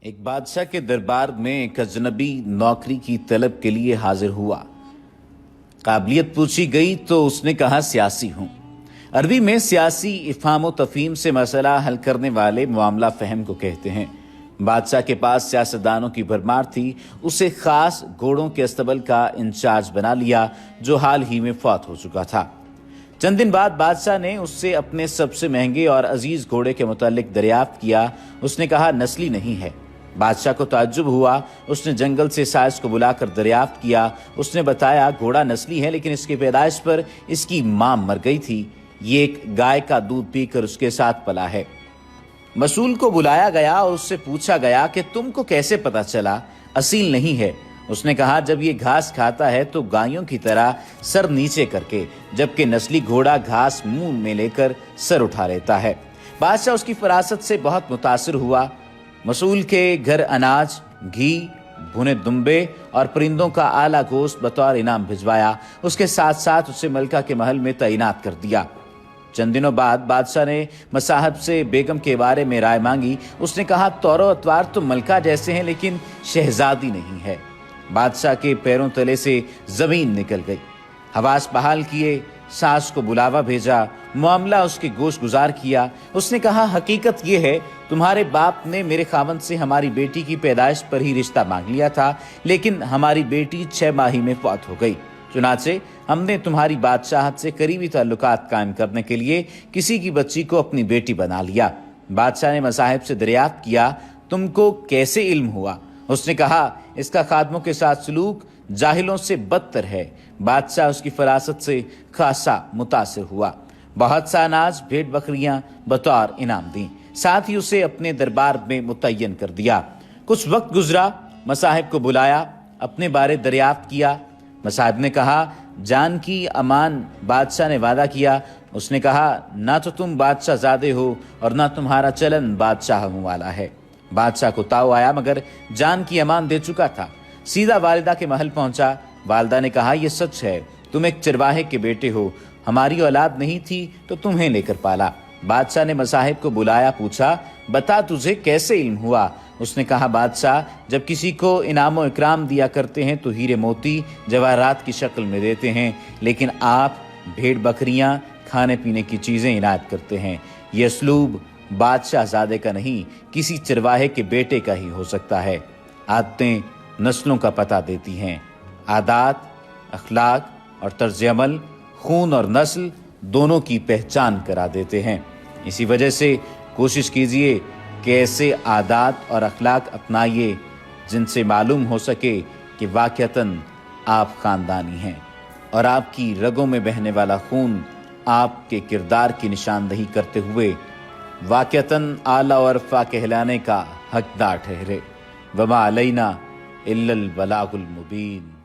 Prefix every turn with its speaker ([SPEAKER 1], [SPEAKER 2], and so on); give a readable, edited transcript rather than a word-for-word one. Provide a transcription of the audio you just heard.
[SPEAKER 1] ایک بادشاہ کے دربار میں ایک اجنبی نوکری کی طلب کے لیے حاضر ہوا۔ قابلیت پوچھی گئی تو اس نے کہا سیاسی ہوں۔ عربی میں سیاسی افہام و تفہیم سے مسئلہ حل کرنے والے معاملہ فہم کو کہتے ہیں۔ بادشاہ کے پاس سیاستدانوں کی بھرمار تھی۔ اسے خاص گھوڑوں کے استبل کا انچارج بنا لیا جو حال ہی میں فوت ہو چکا تھا۔ چند دن بعد بادشاہ نے اس سے اپنے سب سے مہنگے اور عزیز گھوڑے کے متعلق دریافت کیا۔ اس نے کہا نسلی نہیں ہے۔ بادشاہ کو تعجب ہوا۔ اس نے جنگل سے سائز کو بلا کر دریافت کیا۔ اس نے بتایا گھوڑا نسلی ہے لیکن اس کی پیدائش پر اس کی ماں مر گئی تھی۔ یہ ایک گائے کا دودھ پی کر اس کے ساتھ پلا ہے۔ مسئول کو بلایا گیا اور اس سے پوچھا گیا کہ تم کو کیسے پتا چلا اصیل نہیں ہے؟ اس نے کہا جب یہ گھاس کھاتا ہے تو گایوں کی طرح سر نیچے کر کے، جبکہ نسلی گھوڑا گھاس منہ میں لے کر سر اٹھا لیتا ہے۔ بادشاہ اس کی فراست سے بہت متاثر ہوا۔ مسئول کے گھر اناج، گھی، بھنے دمبے اور پرندوں کا اعلیٰ گوشت بطور انعام بھجوایا۔ اس کے ساتھ ساتھ اسے ملکہ کے محل میں تعینات کر دیا۔ چند دنوں بعد بادشاہ نے مصاحب سے بیگم کے بارے میں رائے مانگی۔ اس نے کہا طور و اطوار تو ملکہ جیسے ہیں لیکن شہزادی نہیں ہے۔ بادشاہ کے پیروں تلے سے زمین نکل گئی۔ حواس بحال کیے، ساس کو بلاوا بھیجا، معاملہ اس کے گوش گزار کیا۔ اس نے کہا حقیقت یہ ہے تمہارے باپ نے میرے خاوند سے ہماری بیٹی کی پیدائش پر ہی رشتہ مانگ لیا تھا، لیکن ہماری بیٹی 6 ماہ میں فوت ہو گئی۔ چنانچہ ہم نے تمہاری بادشاہت سے قریبی تعلقات قائم کرنے کے لیے کسی کی بچی کو اپنی بیٹی بنا لیا۔ بادشاہ نے مصاحب سے دریافت کیا تم کو کیسے علم ہوا؟ اس نے کہا اس کا خادموں کے ساتھ سلوک جاہلوں سے بدتر ہے۔ بادشاہ اس کی فراست سے خاصا متاثر ہوا۔ بہت سا اناج، بھیڑ بکریاں بطور انعام دیں، ساتھ ہی اسے اپنے دربار میں متعین کر دیا۔ کچھ وقت گزرا، مصاحب کو بلایا، اپنے بارے دریافت کیا۔ مصاحب نے کہا جان کی امان بادشاہ نے وعدہ کیا۔ اس نے کہا نہ تو تم بادشاہ زادے ہو اور نہ تمہارا چلن بادشاہ والا ہے۔ بادشاہ کو تاؤ آیا مگر جان کی امان دے چکا تھا۔ سیدھا والدہ کے محل پہنچا۔ والدہ نے کہا یہ سچ ہے، تم ایک چرواہے کے بیٹے ہو، ہماری اولاد نہیں تھی تو تمہیں لے کر پالا۔ بادشاہ نے مصاحب کو بلایا، پوچھا بتا تجھے کیسے علم ہوا؟ اس نے کہا بادشاہ جب کسی کو انعام و اکرام دیا کرتے ہیں تو ہیرے موتی جواہرات کی شکل میں دیتے ہیں، لیکن آپ بھیڑ بکریاں، کھانے پینے کی چیزیں عنایت کرتے ہیں۔ یہ اسلوب بادشاہ زادے کا نہیں، کسی چرواہے کے بیٹے کا ہی ہو سکتا ہے۔ عادتیں نسلوں کا پتہ دیتی ہیں۔ عادات، اخلاق اور طرز عمل خون اور نسل دونوں کی پہچان کرا دیتے ہیں۔ اسی وجہ سے کوشش کیجئے کہ ایسے عادات اور اخلاق اپنائیے جن سے معلوم ہو سکے کہ واقعتاً آپ خاندانی ہیں اور آپ کی رگوں میں بہنے والا خون آپ کے کردار کی نشاندہی کرتے ہوئے واقعتاً اعلیٰ و عرفہ کہلانے کا حقدار ٹھہرے۔ وما علینا الا البلاغ المبین۔